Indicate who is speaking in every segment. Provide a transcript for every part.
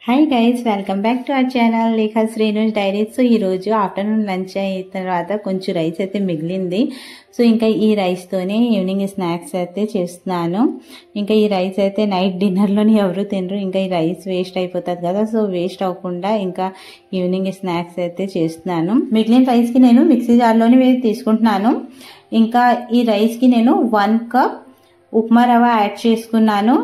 Speaker 1: Hi guys, welcome back to our channel లేఖ శ్రీనుజ్ diaries. So ఈరోజు afternoon lunch అయిన తర్వాత కొంచెం రైస్ అయితే మిగిలింది. సో ఇంకా ఈ రైస్తోనే ఈవినింగ్ స్నాక్స్ అయితే చేస్తున్నాను. ఇంకా ఈ రైస్ అయితే నైట్ డిన్నర్లోని ఎవరు తినరు, ఇంకా ఈ రైస్ వేస్ట్ అయిపోతుంది కదా. సో వేస్ట్ అవ్వకుండా ఇంకా ఈవినింగ్ స్నాక్స్ అయితే చేస్తున్నాను. మిగిలిన రైస్కి నేను మిక్సీ జార్లోని తీసుకుంటున్నాను. ఇంకా ఈ రైస్కి నేను 1 కప్ ఉప్మా రవ్వ యాడ్ చేసుకున్నాను.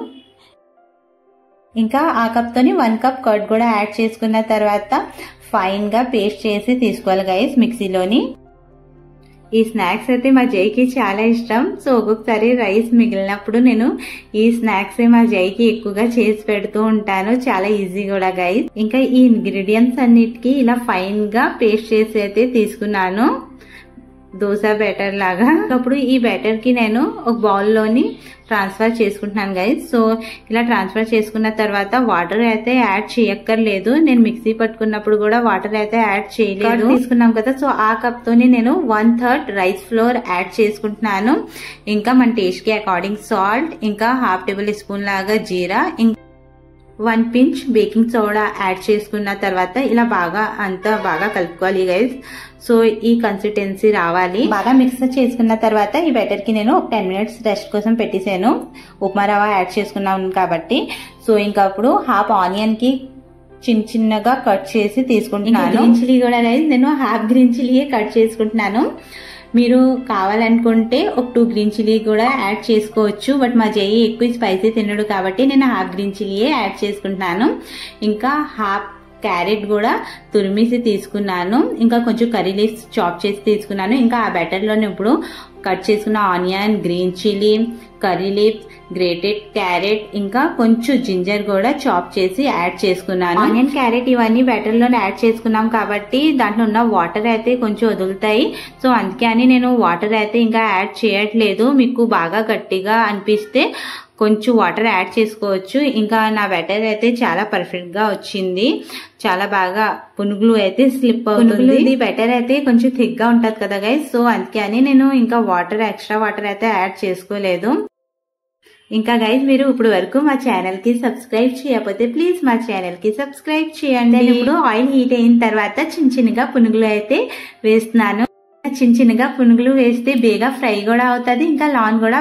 Speaker 1: ఇంకా ఆ కప్తోని 1 కప్ కర్డ్ కూడా యాడ్ చేసుకున్న తర్వాత ఫైన్ గా పేస్ట్ చేసి తీసుకోవాలి గైస్ మిక్సీలోని. ఈ స్నాక్స్ అయితే మా జైకి చాలా ఇష్టం. సో ఒక్కొక్కసారి రైస్ మిగిలినప్పుడు నేను ఈ స్నాక్స్ మా జైకి ఎక్కువగా చేసి పెడుతూ ఉంటాను. చాలా ఈజీ కూడా గైస్. ఇంకా ఈ ఇంగ్రీడియంట్స్ అన్నిటికీ ఇలా ఫైన్ గా పేస్ట్ చేసి అయితే తీసుకున్నాను, దోశ బ్యాటర్ లాగా. అప్పుడు ఈ బ్యాటర్ కి నేను ఒక బౌల్లోని ట్రాన్స్ఫర్ చేసుకుంటున్నాను గైస్. సో ఇలా ట్రాన్స్ఫర్ చేసుకున్న తర్వాత వాటర్ అయితే యాడ్ చేయక్కర్లేదు. నేను మిక్సీ పట్టుకున్నప్పుడు కూడా వాటర్ అయితే యాడ్ చేయలేదు. తీసుకున్నాం కదా, సో ఆ కప్ తోని నేను 1/3 రైస్ ఫ్లోర్ యాడ్ చేసుకుంటున్నాను. ఇంకా మన టేస్ట్ కి అకార్డింగ్ సాల్ట్, ఇంకా 1/2 టేబుల్ స్పూన్ లాగా జీరా, 1 పించ్ బేకింగ్ సోడా యాడ్ చేసుకున్న తర్వాత ఇలా అంతా బాగా కలుపుకోవాలి గైస్. సో ఈ కన్సిస్టెన్సీ రావాలి. బాగా మిక్స్ చేసుకున్న తర్వాత ఈ బ్యాటర్ కి నేను 10 మినిట్స్ రెస్ట్ కోసం పెట్టేసాను. ఉప్మా రవ్వ యాడ్ చేసుకున్నాను కాబట్టి. సో ఇంకా అప్పుడు 1/2 ఆనియన్ కి చిన్నగా కట్ చేసి తీసుకుంటున్నాను. గ్రీన్ చిల్లీ కూడా గైస్ నేను 1/2 గ్రీన్ చిల్లీ కట్ చేసుకుంటున్నాను. మీరు కావాలనుకుంటే ఒక 2 గ్రీన్ చిల్లీ కూడా యాడ్ చేసుకోవచ్చు. బట్ మా జై ఎక్కువ స్పైసీ తినడు కాబట్టి నేను 1/2 గ్రీన్ చిల్లీ యాడ్ చేసుకుంటున్నాను. ఇంకా 1/2 క్యారెట్ కూడా తురిమేసి తీసుకున్నాను. ఇంకా కొంచెం కర్రీ లీవ్స్ చాప్ చేసి తీసుకున్నాను. ఇంకా ఆ బ్యాటర్లోనే ఇప్పుడు కట్ చేసుకున్న onion, green chilli, curry leaves, grated carrot, ఇంకా కొంచెం జింజర్ కూడా చాప్ చేసి యాడ్ చేసుకున్నాను. ఆనియన్, క్యారెట్ ఇవన్నీ బ్యాటర్ లోనే యాడ్ చేసుకున్నాం కాబట్టి దాంట్లో ఉన్న వాటర్ అయితే కొంచెం వదులుతాయి. సో అందుకే అని నేను వాటర్ అయితే ఇంకా యాడ్ చేయట్లేదు. మీకు బాగా గట్టిగా అనిపిస్తే కొంచెం వాటర్ యాడ్ చేసుకోవచ్చు. ఇంకా నా బ్యాటర్ అయితే చాలా పర్ఫెక్ట్ గా వచ్చింది. చాలా బాగా పునుగులు అయితే స్లిప్ అవుతుంది. ఇది బ్యాటర్ అయితే కొంచెం థిక్ గా ఉంటది కదా గైస్. సో అందుకే అని నేను ఇంకా ఎక్స్ట్రా వాటర్ అయితే యాడ్ చేసుకోలేదు. ఇంకా గైస్, మీరు ఇప్పుడు వరకు మా ఛానల్ కి సబ్స్క్రైబ్ చేయకపోతే ప్లీజ్ మా ఛానల్ కి సబ్స్క్రైబ్ చేయండి. ఇప్పుడు ఆయిల్ హీట్ అయిన తర్వాత చిన్నగా పునుగులు అయితే వేస్తున్నాను. చిన్నగా పునుగులు వేస్తే బేగా ఫ్రై కూడా అవుతుంది, ఇంకా లాన్ కూడా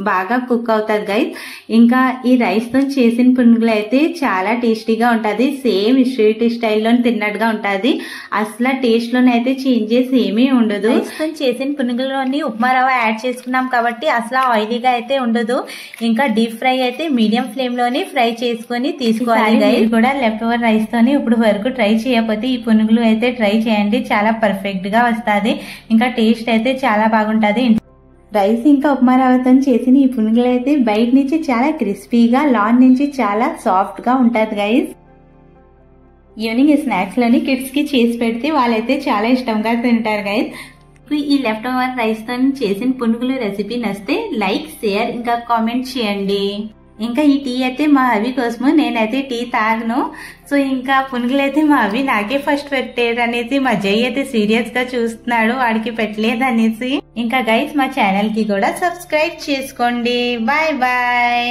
Speaker 1: బాగా కుక్ అవుతుంది గైస్. ఇంకా ఈ రైస్ తో చేసిన పునుగులు అయితే చాలా టేస్టీగా ఉంటది. సేమ్ స్ట్రీట్ స్టైల్లో తిన్నట్టుగా ఉంటది. అసలు టేస్ట్ లోనైతే చేంజెస్ ఏమీ ఉండదు. రైస్ తో చేసిన పునుగుల్లోని ఉప్మా రవ్వ యాడ్ చేసుకున్నాం కాబట్టి అసలు ఆయిలీగా అయితే ఉండదు. ఇంకా డీప్ ఫ్రై అయితే మీడియం ఫ్లేమ్ లోని ఫ్రై చేసుకుని తీసుకోవాలి గైస్. కూడా లెఫ్ట్ ఓవర్ రైస్ తోని ఇప్పుడు వరకు ట్రై చేయకపోతే ఈ పునుగులు అయితే ట్రై చేయండి. చాలా పర్ఫెక్ట్ గా వస్తుంది. ఇంకా టేస్ట్ అయితే చాలా బాగుంటది. రైస్ ఇంకా ఉప్మా రవ్వతో చేసిన ఈ పునుగులు అయితే బయట నుంచి చాలా క్రిస్పీగా, లాన్ నుంచి చాలా సాఫ్ట్ గా ఉంటది గైస్. ఈవినింగ్ స్నాక్స్ లోని కిడ్స్ కి చేసి పెడితే వాళ్ళైతే చాలా ఇష్టంగా తింటారు గైస్. ఈ లెఫ్ట్ ఓవర్ రైస్ తో చేసిన పునుగులు రెసిపీ నచ్చితే లైక్, షేర్, ఇంకా కామెంట్ చేయండి. ఇంకా ఈ టీ అయితే మా అవి కోసము, నేనైతే టీ తాగను. సో ఇంకా పునుగులు అయితే మా అవి నాకే ఫస్ట్ పెట్టారు అనేసి మా జై అయితే సీరియస్ గా చూస్తున్నాడు, వాడికి పెట్టలేదు అనేసి. ఇంకా గైస్, మా ఛానల్ కి కూడా సబ్స్క్రైబ్ చేసుకోండి. Bye bye.